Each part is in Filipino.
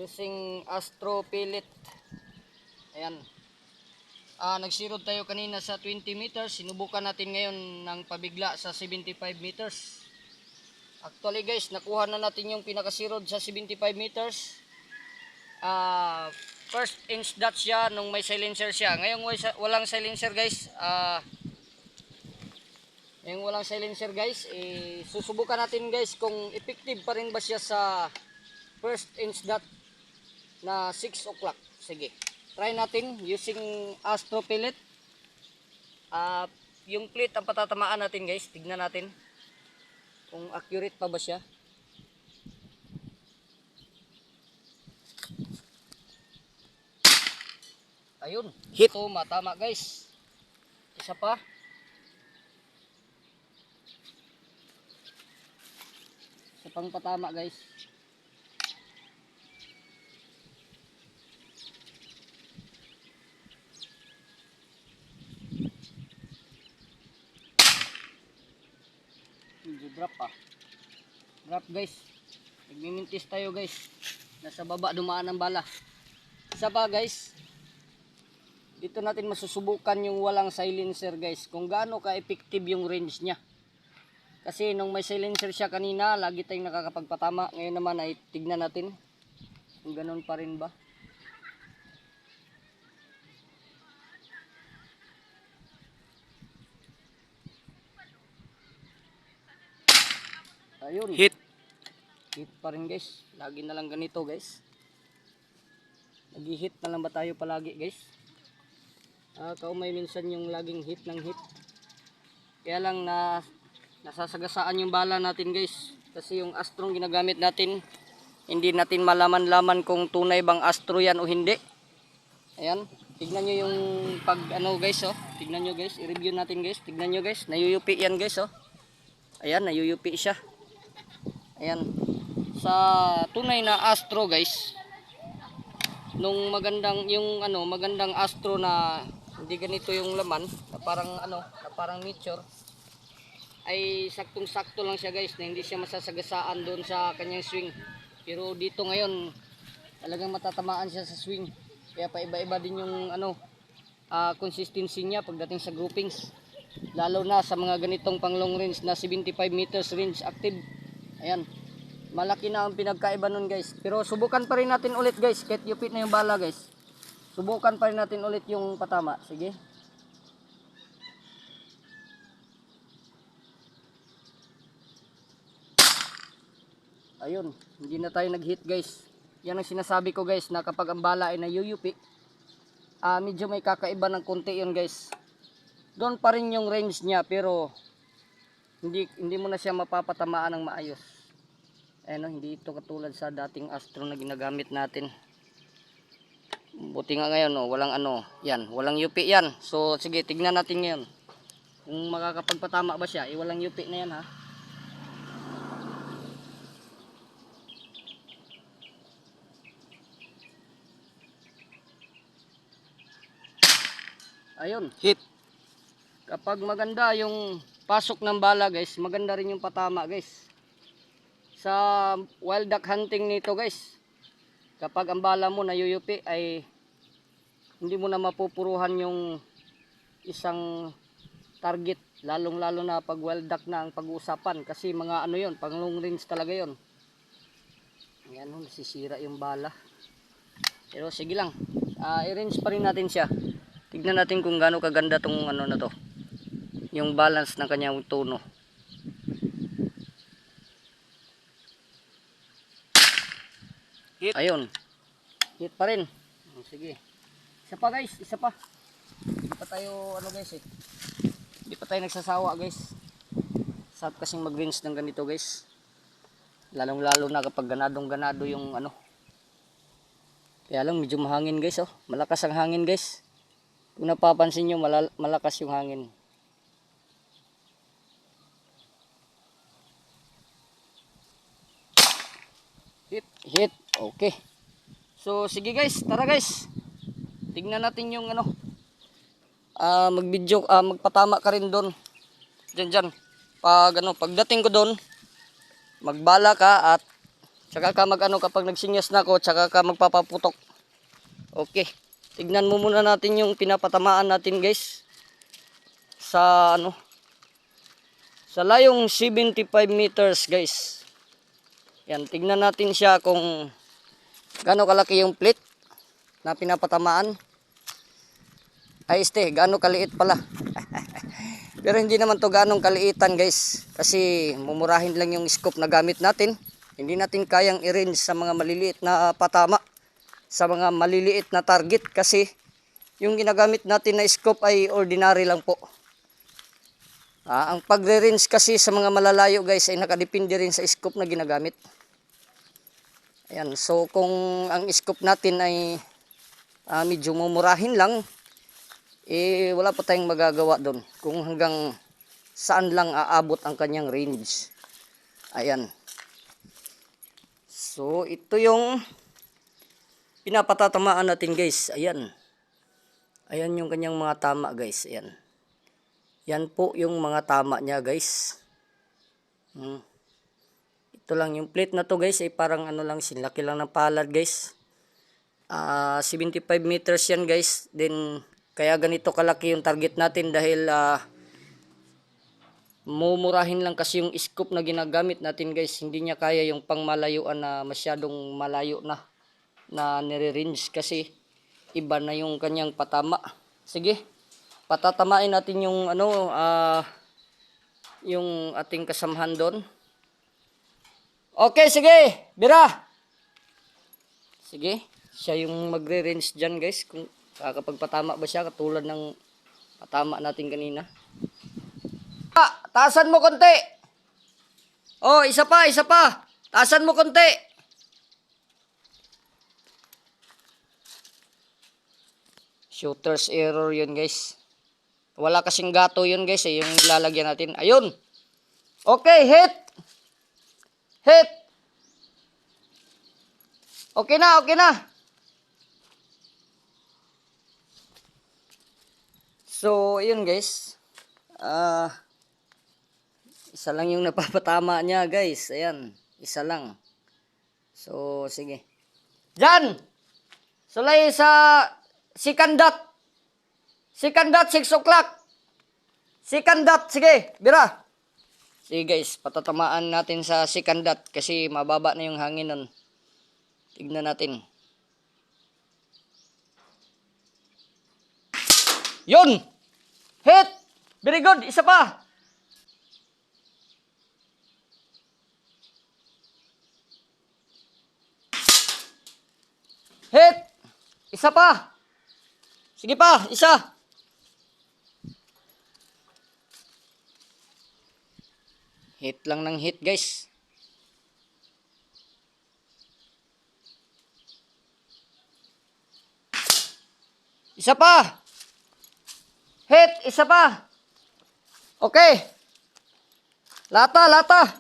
using Astro Pellet. Ayan. Nagsirod tayo kanina sa 20 meters. Sinubukan natin ngayon ng pabigla sa 75 meters. Actually guys, nakuha na natin yung pinakasirod sa 75 meters. First inch dot siya nung may silencer siya. Ngayon walang silencer guys. Yung walang silencer guys, susubukan natin guys kung effective pa rin ba siya sa first inch dot na 6 o'clock. Sige, try natin using Astro Pellet. Yung plate ang patatamaan natin guys. Tignan natin kung accurate pa ba siya. Ayun, hit. So matama guys. Isa pa. Isa pang patama guys. Drop pa. Drop guys. Nagmimintis tayo guys. Nasa baba dumaan ang bala. Isa pa guys. Dito natin masusubukan yung walang silencer guys. Kung gaano ka-effective yung range niya. Kasi nung may silencer siya kanina, lagi tayong nakakapagpatama. Ngayon naman ay tignan natin kung ganoon pa rin ba. Ayun. Hit. Hit pa rin guys. Lagi na lang ganito guys. Nag-hit na lang ba tayo palagi guys? Kaumay minsan yung laging hit ng hit. Kaya lang nasasagasaan yung bala natin guys. Kasi yung Astro ginagamit natin, hindi natin malaman-laman kung tunay bang Astro yan o hindi. Ayan. Tignan nyo yung pag ano guys oh. Tignan nyo guys. I-review natin guys. Tignan nyo guys. Nayuyupi yan guys oh. Ayan, nayuyupi siya. Ayan. Sa tunay na Astro guys, nung magandang magandang Astro na hindi ganito yung laman, na parang nature, ay saktong-sakto lang siya guys, na hindi siya masasagasaan doon sa kanyang swing. Pero dito ngayon, talagang matatamaan siya sa swing. Kaya paiba-iba din yung consistency niya pagdating sa groupings. Lalo na sa mga ganitong pang long range na 75 meters range active. Ayan. Malaki na ang pinagkaiba nun guys. Pero subukan pa rin natin ulit guys. Kahit yupit na yung bala guys. Subukan pa rin natin ulit yung patama. Sige. Ayun. Hindi na tayo nag-hit guys. Yan ang sinasabi ko guys. Na kapag ang bala ay nayuyupi, medyo may kakaiba ng konti yun guys. Doon pa rin yung range niya. Pero hindi mo na siya mapapatamaan ng maayos. Hindi ito katulad sa dating Astro na ginagamit natin. Buti nga ngayon walang yupi yan. So sige, tignan natin ngayon kung makakapagpatama ba siya. Walang yupi na yan ha. Ayun, hit. Kapag maganda yung pasok ng bala guys, maganda rin yung patama guys. Sa wild duck hunting nito guys, kapag ang bala mo nayuyupi ay hindi mo na mapupuruhan yung isang target, lalong lalo na pag wild duck na ang pag-uusapan, kasi mga yun, pang long range talaga yun. Ayan, nasisira yung bala. Pero sige lang, i-range pa rin natin siya. Tignan natin kung gaano kaganda tong na to, yung balance ng kanyang tono. Hit. Ayun. Hit pa rin. Sige. Isa pa guys, isa pa. Hindi pa tayo guys eh. Hindi pa tayo nagsasawa guys. Sarap kasing mag-range ng ganito guys. Lalong-lalo na kapag ganadong-ganado yung Kaya lang medyo mahangin guys oh. Malakas ang hangin guys. Kung napapansin nyo, malakas yung hangin. Hit. Okay. So sige guys, tara guys. Tingnan natin yung mag-video, magpatama ka rin doon. Diyan. Pagdating ko doon, magbala ka at Tsaka ka mag-ano kapag nagsinyas na ako, tsaka ka magpapaputok. Okay. Tignan mo muna natin yung pinapatamaan natin guys. Sa ano? Sa layong 75 meters guys. Yan, tignan natin siya kung gaano kalaki yung plate na pinapatamaan. Ay gaano kaliit pala. Pero hindi naman to ganong kaliitan guys. Kasi mumurahin lang yung scope na gamit natin. Hindi natin kayang i-range sa mga maliliit na patama. Sa mga maliliit na target. Kasi yung ginagamit natin na scope ay ordinary lang po. Ang pagre-range kasi sa mga malalayo guys ay nakadepende rin sa scope na ginagamit. Ayan, so kung ang scope natin ay medyo mumurahin lang, wala pa tayong magagawa doon. Kung hanggang saan lang aabot ang kanyang range. Ayan. So ito yung pinapatatamaan natin guys. Ayan. Ayan yung kanyang mga tama guys. Ayan. Yan po yung mga tama niya guys. Ito lang yung plate na to guys ay parang ano lang, sinlaki lang ng palad guys. 75 meters yan guys. Then kaya ganito kalaki yung target natin dahil mumurahin lang kasi yung scope na ginagamit natin guys. Hindi niya kaya yung pangmalayuan na masyadong malayo na nire-range kasi iba na yung kanyang patama. Sige, patatamain natin yung ano yung ating kasamahan doon. Okay, sige, bira. Sige, siya yung magre-range dyan guys. Kung kakapagpatama ba siya katulad ng patama natin kanina. Taasan mo konti. Oh, isa pa, isa pa. Taasan mo konti. Shooter's error yun guys. Wala kasing gato yun guys yung lalagyan natin. Ayun. Okay, hit. Hit. Okay na, okay na. So, yun guys. Isa lang yung napapatama niya guys. Ayan, isa lang. So, sige. Diyan! Sulay sa second dot. Second dot, 6 o'clock. Second dot, sige, bira. Sige guys, patatamaan natin sa second dot kasi mababa na yung hangin nun. Tignan natin. Yun! Hit! Very good, isa pa. Hit! Isa pa. Sige pa, isa. Hit lang ng hit guys. Isa pa. Hit, isa pa. Okay. Lata, lata.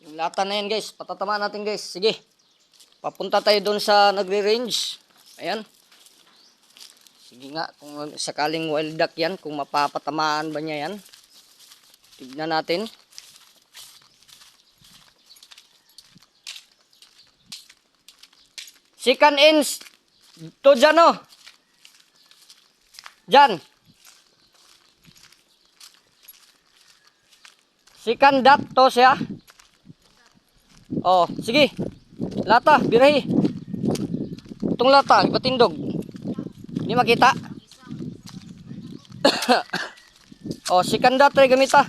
Yung lata na yan guys, patatamaan natin guys. Sige. Papunta tayo doon sa nagre-range. Ayan. Sige nga, kung sakaling wild duck yan, kung mapapatamaan ba niya yan. Tignan natin. Second inch to dyan o. Dyan. Second dot to siya. Oh, sige. Lata, birahi. Itong lata, ipatindog. Hindi makita. Oh, second dot rin gamita.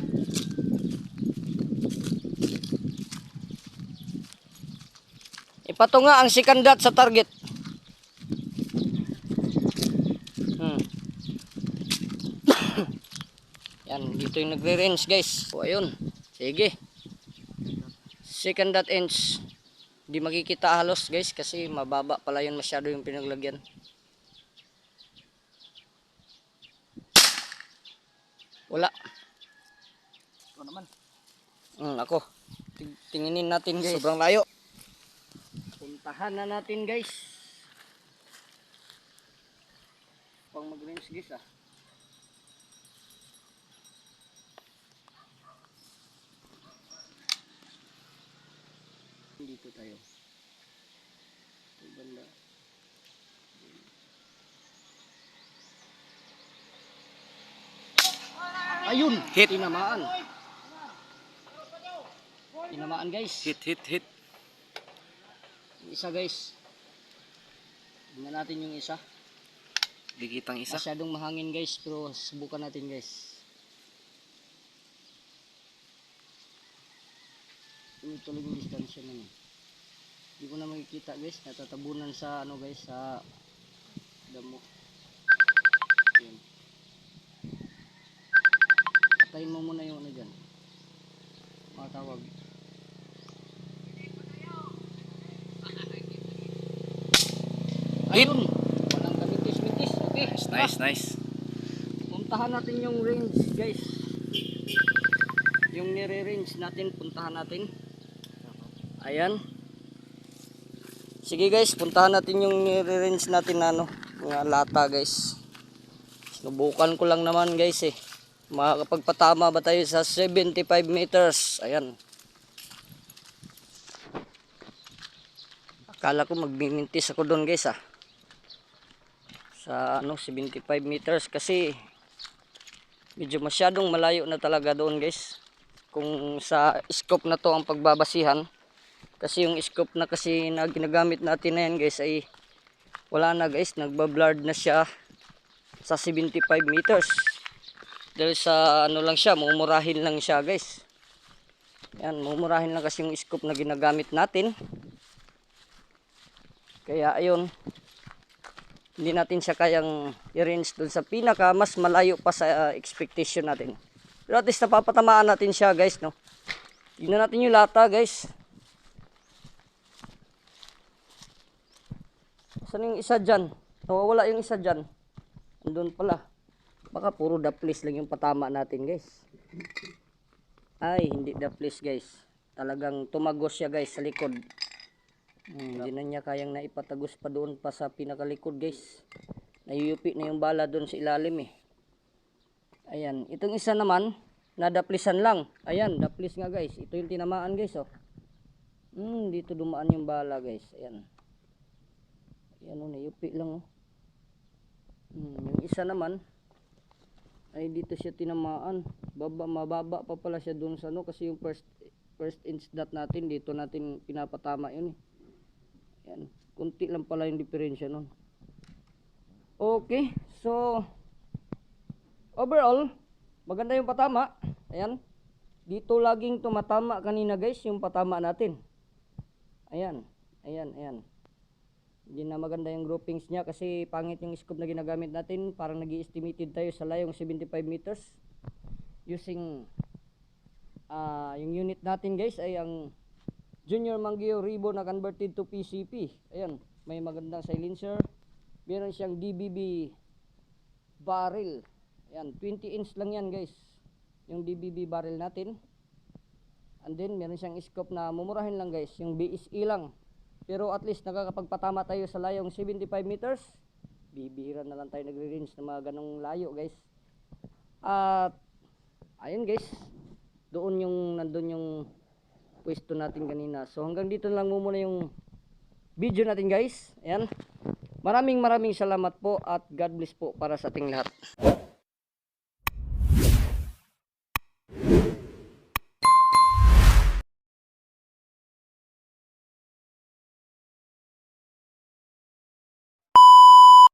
Ipatunga ang second dot sa target. Yan, dito yung nagre-range guys. So, ayun. Sige. Second dot inch. Hindi makikita halos guys kasi mababa pala yun, masyado yung pinaglagyan. Wala. Ito naman. Ako. Tinginin natin guys. Sobrang layo. Puntahan na natin guys. Pang mag-range guys dito tayo. Ito banda. Ayun, Hit. tinamaan. Tinamaan guys. Hit. Yung isa guys. Tingnan natin yung isa. Di kitang isa. Masyadong mahangin guys, pero subukan natin guys. Ini tuloy yung distansya naman. Hindi ko na makikita guys, natatabunan sa ano guys, sa damo. Ayan. Patayin mo muna yung ano dyan. Mga tawag. Hit. Ayun! Walang kamintis-mintis. Okay. Nice. Puntahan natin yung range guys. Yung nire-range natin, puntahan natin. Ayan. Sige guys, puntahan natin yung nire-range natin na ano, mga lata guys. Sinubukan ko lang naman guys eh. Makakapagpatama ba tayo sa 75 meters? Ayan. Akala ko magmimintis ako doon guys ah. Sa ano 75 meters kasi medyo masyadong malayo na talaga doon guys. Kung sa scope na to ang pagbabasihan. Kasi yung scope na kasi na ginagamit natin na yan guys ay wala na guys. Nagbablurred na siya sa 75 meters. Dahil sa ano lang siya, mumurahin lang siya guys. Yan, mumurahin lang kasi yung scope na ginagamit natin. Kaya ayun, hindi natin siya kayang i-range dun sa pinaka mas malayo pa sa expectation natin. Pero at least napapatamaan natin siya guys, no. Tingnan natin yung lata guys. Saan yung isa dyan? Nawawala yung isa dyan. Andun pala. Baka puro daplis lang yung patama natin guys. Ay, hindi daplis guys. Talagang tumagos siya guys sa likod. Hindi na niya kayang naipatagos pa doon pa sa pinakalikod guys. Nayuyupi na yung bala doon sa ilalim eh. Ayan, itong isa naman nadaplisan lang. Ayan, daplis nga guys. Ito yung tinamaan guys oh. Dito dumaan yung bala guys. Ayan. Ayan oh, nayupi lang oh. Yung isa naman ay dito siya tinamaan. Mababa pa pala siya doon sa ano kasi yung first inch dot natin dito natin pinapatama yun eh. Yan, kunti lang pala yung diferensya nun. Okay, so overall, maganda yung patama. Ayan, dito laging tumatama kanina guys, yung patama natin. Ayan. Hindi na maganda yung groupings niya kasi pangit yung scope na ginagamit natin. Parang nag-i-estimated tayo sa layong 75 meters. Using yung unit natin guys ay ang Junior Mangio Ribbon na converted to PCP. Ayan, may magandang silencer. Meron siyang DBB barrel. Ayan, 20 inch lang yan guys. Yung DBB barrel natin. And then meron siyang scope na mumurahin lang guys, yung BSE lang. Pero at least nakakapagpatama tayo sa layong 75 meters. Bibira na lang tayo nagre-range ng mga ganong layo guys. At ayun guys, nandun yung pwesto natin kanina. So hanggang dito lang muna yung video natin guys. Ayan. Maraming salamat po at God bless po para sa ating lahat.